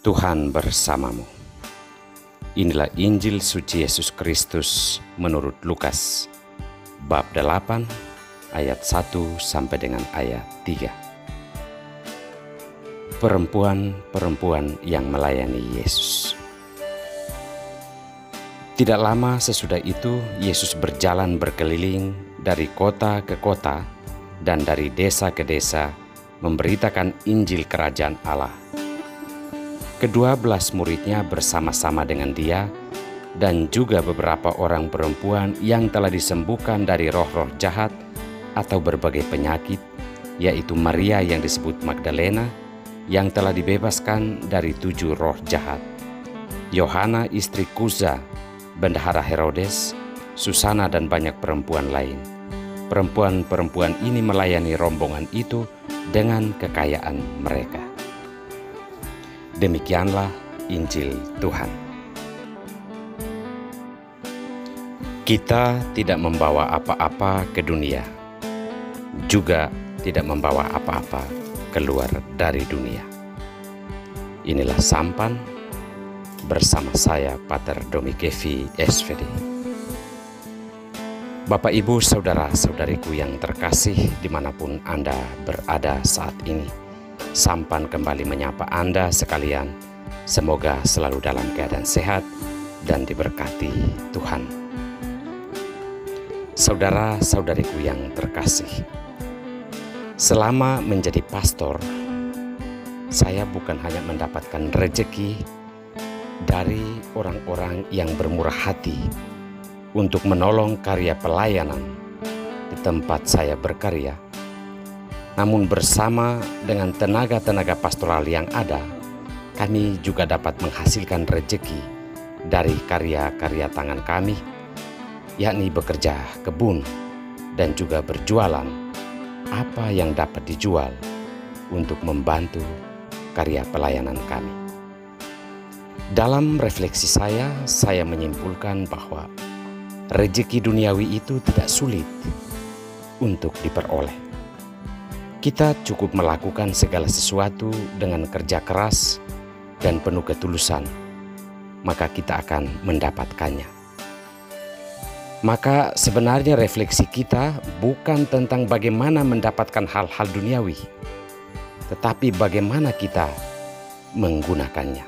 Tuhan bersamamu. Inilah Injil suci Yesus Kristus menurut Lukas, bab 8, ayat 1 sampai dengan ayat 3. Perempuan-perempuan yang melayani Yesus. Tidak lama sesudah itu, Yesus berjalan berkeliling dari kota ke kota dan dari desa ke desa, memberitakan Injil Kerajaan Allah. Ke-12 muridnya bersama-sama dengan dia, dan juga beberapa orang perempuan yang telah disembuhkan dari roh-roh jahat atau berbagai penyakit, yaitu Maria yang disebut Magdalena, yang telah dibebaskan dari 7 roh jahat, Yohana istri Kuza, bendahara Herodes, Susana, dan banyak perempuan lain. Perempuan-perempuan ini melayani rombongan itu dengan kekayaan mereka. Demikianlah Injil Tuhan. Kita tidak membawa apa-apa ke dunia, juga tidak membawa apa-apa keluar dari dunia. Inilah sampan bersama saya, Pater Domikevi SVD. Bapak, Ibu, Saudara-saudariku yang terkasih dimanapun Anda berada saat ini, sampan kembali menyapa Anda sekalian. Semoga selalu dalam keadaan sehat dan diberkati Tuhan. Saudara-saudariku yang terkasih, selama menjadi pastor, saya bukan hanya mendapatkan rezeki dari orang-orang yang bermurah hati untuk menolong karya pelayanan di tempat saya berkarya, namun bersama dengan tenaga-tenaga pastoral yang ada, kami juga dapat menghasilkan rezeki dari karya-karya tangan kami, yakni bekerja kebun dan juga berjualan apa yang dapat dijual untuk membantu karya pelayanan kami. Dalam refleksi saya menyimpulkan bahwa rezeki duniawi itu tidak sulit untuk diperoleh. Kita cukup melakukan segala sesuatu dengan kerja keras dan penuh ketulusan, maka kita akan mendapatkannya. Maka sebenarnya refleksi kita bukan tentang bagaimana mendapatkan hal-hal duniawi, tetapi bagaimana kita menggunakannya.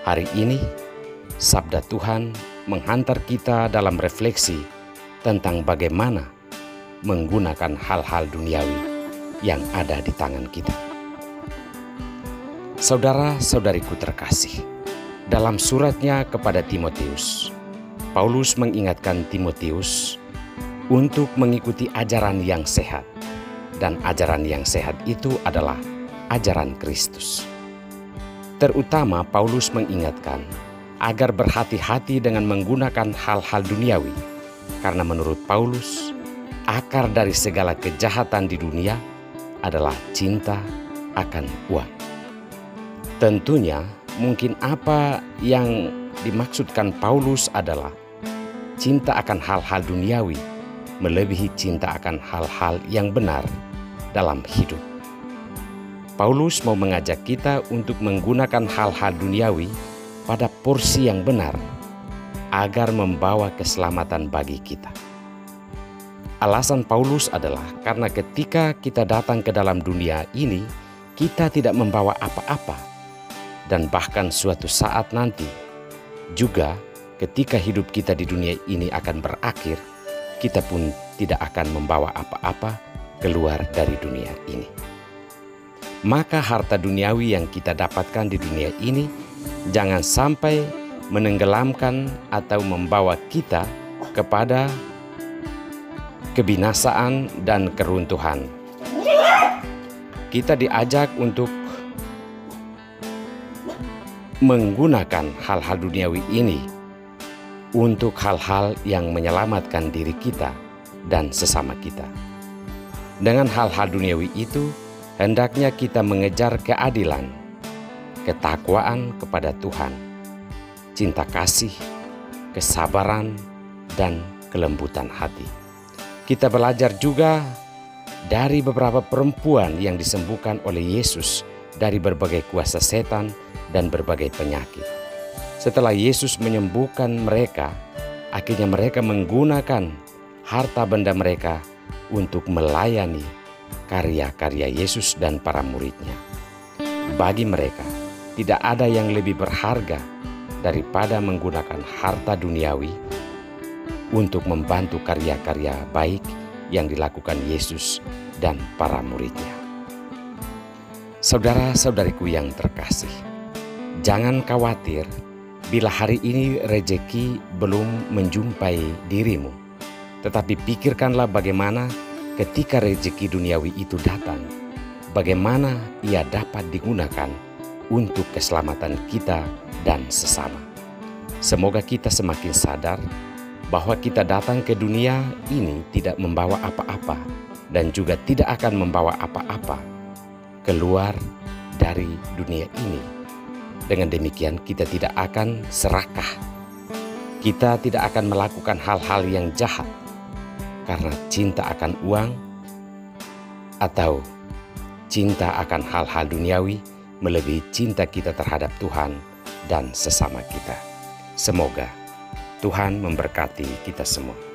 Hari ini, sabda Tuhan menghantar kita dalam refleksi tentang bagaimana menggunakan hal-hal duniawi yang ada di tangan kita. Saudara-saudariku terkasih, dalam suratnya kepada Timotius, Paulus mengingatkan Timotius untuk mengikuti ajaran yang sehat, dan ajaran yang sehat itu adalah ajaran Kristus. Terutama Paulus mengingatkan agar berhati-hati dengan menggunakan hal-hal duniawi, karena menurut Paulus, akar dari segala kejahatan di dunia adalah cinta akan uang. Tentunya mungkin apa yang dimaksudkan Paulus adalah cinta akan hal-hal duniawi melebihi cinta akan hal-hal yang benar dalam hidup. Paulus mau mengajak kita untuk menggunakan hal-hal duniawi pada porsi yang benar agar membawa keselamatan bagi kita. Alasan Paulus adalah karena ketika kita datang ke dalam dunia ini, kita tidak membawa apa-apa, dan bahkan suatu saat nanti juga ketika hidup kita di dunia ini akan berakhir, kita pun tidak akan membawa apa-apa keluar dari dunia ini. Maka harta duniawi yang kita dapatkan di dunia ini jangan sampai menenggelamkan atau membawa kita kepada kebinasaan dan keruntuhan. Kita diajak untuk menggunakan hal-hal duniawi ini untuk hal-hal yang menyelamatkan diri kita dan sesama kita. Dengan hal-hal duniawi itu, hendaknya kita mengejar keadilan, ketakwaan kepada Tuhan, cinta kasih, kesabaran, dan kelembutan hati. Kita belajar juga dari beberapa perempuan yang disembuhkan oleh Yesus dari berbagai kuasa setan dan berbagai penyakit. Setelah Yesus menyembuhkan mereka, akhirnya mereka menggunakan harta benda mereka untuk melayani karya-karya Yesus dan para muridnya. Bagi mereka, tidak ada yang lebih berharga daripada menggunakan harta duniawi untuk membantu karya-karya baik yang dilakukan Yesus dan para muridnya. Saudara-saudariku yang terkasih, jangan khawatir bila hari ini rejeki belum menjumpai dirimu. Tetapi pikirkanlah bagaimana ketika rejeki duniawi itu datang, bagaimana ia dapat digunakan untuk keselamatan kita dan sesama. Semoga kita semakin sadar bahwa kita datang ke dunia ini tidak membawa apa-apa dan juga tidak akan membawa apa-apa keluar dari dunia ini. Dengan demikian kita tidak akan serakah. Kita tidak akan melakukan hal-hal yang jahat karena cinta akan uang atau cinta akan hal-hal duniawi melebihi cinta kita terhadap Tuhan dan sesama kita. Semoga Tuhan memberkati kita semua.